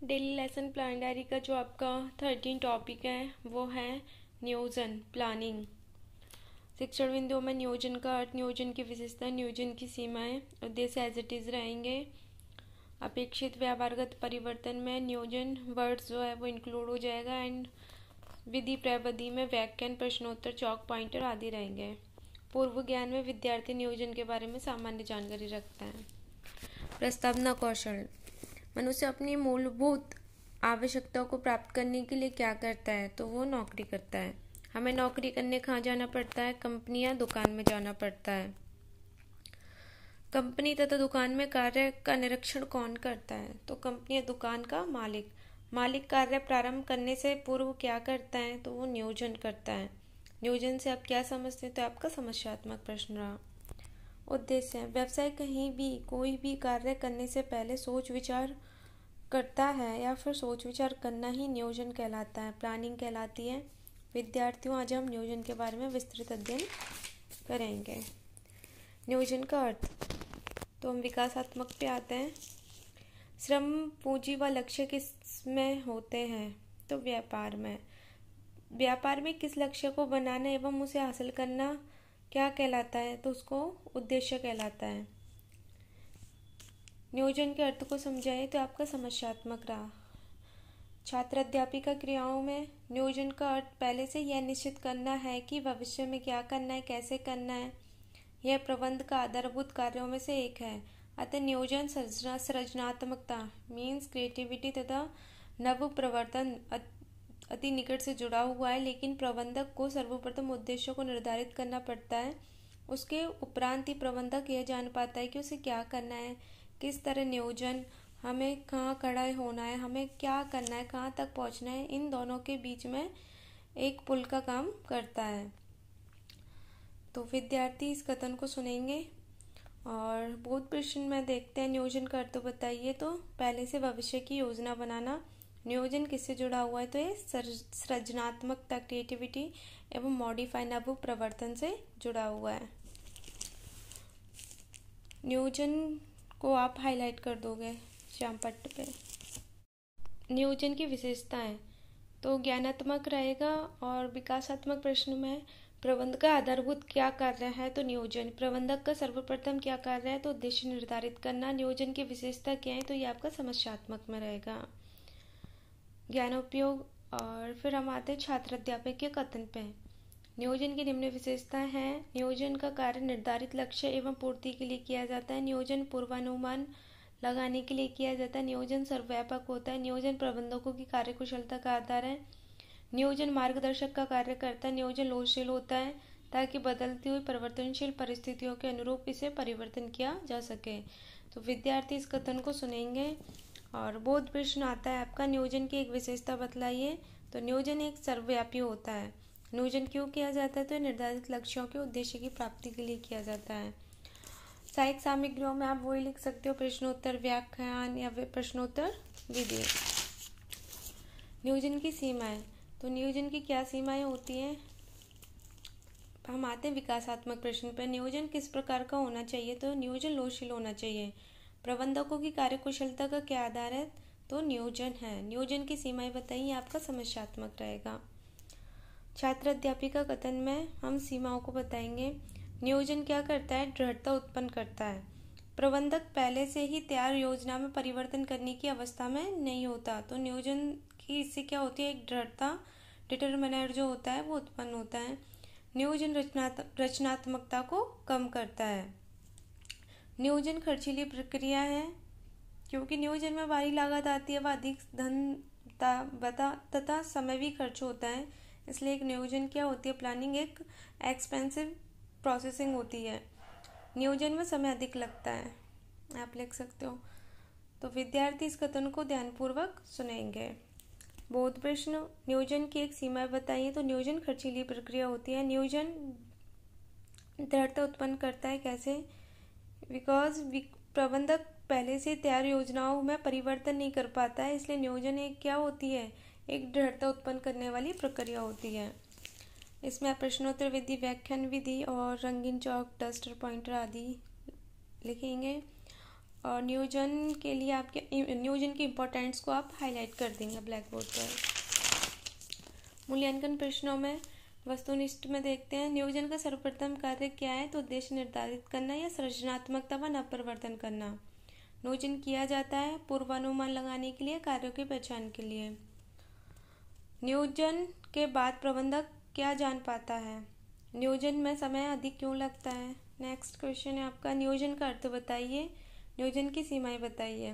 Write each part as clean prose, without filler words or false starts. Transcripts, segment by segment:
Daily lesson plan diary का जो आपका 13 टॉपिक है वो है नियोजन प्लानिंग। शिक्षण बिंदुओं में नियोजन का अर्थ, नियोजन की विशेषता, नियोजन की सीमाएं, उद्देश्य एज इट इज रहेंगे। अपेक्षित व्यवहारगत परिवर्तन में नियोजन वर्ड्स जो है वो इंक्लूड हो जाएगा एंड विधि प्रविधि में व्याख्यान, प्रश्नोत्तर, चौक पॉइंटर आदि रहेंगे। पूर्व ज्ञान में विद्यार्थी नियोजन के बारे में सामान्य जानकारी रखता है। प्रस्तावना कौशल। मनुष्य अपनी मूलभूत आवश्यकताओं को प्राप्त करने के लिए क्या करता है? तो वो नौकरी करता है। हमें नौकरी करने कहाँ जाना पड़ता है? कंपनी या दुकान में जाना पड़ता है। कंपनी तथा दुकान में कार्य का निरीक्षण कौन करता है? तो कंपनी या दुकान का मालिक। मालिक कार्य प्रारंभ करने से पूर्व क्या करता है? तो वो नियोजन करता है। नियोजन से आप क्या समझते हैं? तो आपका समस्यात्मक प्रश्न रहा। उद्देश्य। व्यवसाय कहीं भी कोई भी कार्य करने से पहले सोच विचार करता है या फिर सोच विचार करना ही नियोजन कहलाता है, प्लानिंग कहलाती है। विद्यार्थियों, आज हम नियोजन के बारे में विस्तृत अध्ययन करेंगे। नियोजन का अर्थ। तो हम विकासात्मक पे आते हैं। श्रम, पूंजी व लक्ष्य किस में होते हैं? तो व्यापार में। व्यापार में किस लक्ष्य को बनाना एवं उसे हासिल करना क्या कहलाता है? तो उसको उद्देश्य कहलाता है। नियोजन के अर्थ को समझाए तो आपका समस्यात्मक रहा। छात्र अध्यापिका क्रियाओं में नियोजन का अर्थ पहले से यह निश्चित करना है कि भविष्य में क्या करना है, कैसे करना है। यह प्रबंध का आधारभूत कार्यों में से एक है। अतः नियोजन सृजनात्मकता मीन्स क्रिएटिविटी तथा नव प्रवर्तन अति निकट से जुड़ा हुआ है, लेकिन प्रबंधक को सर्वप्रथम उद्देश्यों को निर्धारित करना पड़ता है। उसके उपरांत ही प्रबंधक यह जान पाता है कि उसे क्या करना है, किस तरह नियोजन, हमें कहाँ खड़ा होना है, हमें क्या करना है, कहाँ तक पहुँचना है। इन दोनों के बीच में एक पुल का काम करता है। तो विद्यार्थी इस कथन को सुनेंगे और बोध प्रश्न में देखते हैं नियोजन का अर्थ बताइए। तो पहले से भविष्य की योजना बनाना। नियोजन किससे जुड़ा हुआ है? तो ये सृजनात्मकता, क्रिएटिविटी एवं मॉडिफाई नव प्रवर्तन से जुड़ा हुआ है। नियोजन को आप हाईलाइट कर दोगे श्यामपट्ट पे। नियोजन की विशेषताएं तो ज्ञानात्मक रहेगा और विकासात्मक प्रश्न में प्रबंध का आधारभूत क्या कार्य है? तो नियोजन। प्रबंधक का सर्वप्रथम क्या कार्य है? तो उद्देश्य निर्धारित करना। नियोजन की विशेषता क्या है? तो ये आपका समस्यात्मक में रहेगा। ज्ञानोपयोग। और फिर हम आते हैं छात्र अध्यापक के कथन पे। नियोजन की निम्न विशेषताएं हैं। नियोजन का कार्य निर्धारित लक्ष्य एवं पूर्ति के लिए किया जाता है। नियोजन पूर्वानुमान लगाने के लिए किया जाता है। नियोजन सर्वव्यापक होता है। नियोजन प्रबंधकों की कार्यकुशलता का आधार है। नियोजन मार्गदर्शक का कार्य करता है। नियोजन लोचशील होता है ताकि बदलती हुई परिवर्तनशील परिस्थितियों के अनुरूप इसे परिवर्तन किया जा सके। तो विद्यार्थी इस कथन को सुनेंगे और बोध प्रश्न आता है आपका, नियोजन की एक विशेषता बतलाइए। तो नियोजन एक सर्वव्यापी होता है। नियोजन क्यों किया जाता है? तो निर्धारित लक्ष्यों के उद्देश्य की प्राप्ति के लिए किया जाता है। सहायक सामग्रियों में आप वही लिख सकते हो, प्रश्नोत्तर, व्याख्यान या प्रश्नोत्तर विधि। नियोजन की सीमाएं। तो नियोजन की क्या सीमाएं होती हैं? हम आते हैं विकासात्मक प्रश्न पर। नियोजन किस प्रकार का होना चाहिए? तो नियोजन लोचशील होना चाहिए। प्रबंधकों की कार्यकुशलता का क्या आधार है? तो नियोजन है। नियोजन की सीमाएं बताइए, आपका समस्यात्मक रहेगा। छात्र अध्यापिका कथन में हम सीमाओं को बताएंगे। नियोजन क्या करता है? दृढ़ता उत्पन्न करता है। प्रबंधक पहले से ही तैयार योजना में परिवर्तन करने की अवस्था में नहीं होता। तो नियोजन की इससे क्या होती है? एक दृढ़ता, डिटरमिनर जो होता है वो उत्पन्न होता है। नियोजन रचनात्मकता को कम करता है। नियोजन खर्चीली प्रक्रिया है क्योंकि नियोजन में भारी लागत आती है, वह अधिक धन तथा समय भी खर्च होता है। इसलिए एक नियोजन क्या होती है? प्लानिंग एक एक्सपेंसिव प्रोसेसिंग होती है। नियोजन में समय अधिक लगता है, आप लिख सकते हो। तो विद्यार्थी इस कथन को ध्यानपूर्वक सुनेंगे। बोध प्रश्न, नियोजन की एक सीमा बताइए। तो नियोजन खर्चीली प्रक्रिया होती है। नियोजन दृढ़ता उत्पन्न करता है, कैसे? बिकॉज प्रबंधक पहले से तैयार योजनाओं में परिवर्तन नहीं कर पाता है, इसलिए नियोजन एक क्या होती है? एक दृढ़ता उत्पन्न करने वाली प्रक्रिया होती है। इसमें आप प्रश्नोत्तर विधि, व्याख्यान विधि और रंगीन चौक, डस्टर, पॉइंटर आदि लिखेंगे। और नियोजन के लिए आपके नियोजन की इम्पोर्टेंस को आप हाईलाइट कर देंगे ब्लैक बोर्ड पर। मूल्यांकन प्रश्नों में वस्तुनिष्ठ में देखते हैं, नियोजन का सर्वप्रथम कार्य क्या है? तो उद्देश्य निर्धारित करना या सृजनात्मकता व नवप्रवर्तन करना। नियोजन किया जाता है पूर्वानुमान लगाने के लिए, कार्यों की पहचान के लिए। नियोजन के बाद प्रबंधक क्या जान पाता है? नियोजन में समय अधिक क्यों लगता है? नेक्स्ट क्वेश्चन है आपका, नियोजन का अर्थ बताइए, नियोजन की सीमाएं बताइए।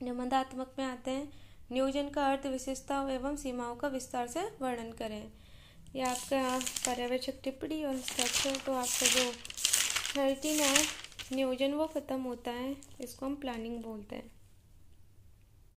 निबंधात्मक में आते हैं, नियोजन का अर्थ, विशेषताओं एवं सीमाओं का विस्तार से वर्णन करें। यह आपका पर्यवेक्षक टिप्पणी और हस्ताक्षर। तो आपका जो 13 है नियोजन वो खत्म होता है, इसको हम प्लानिंग बोलते हैं।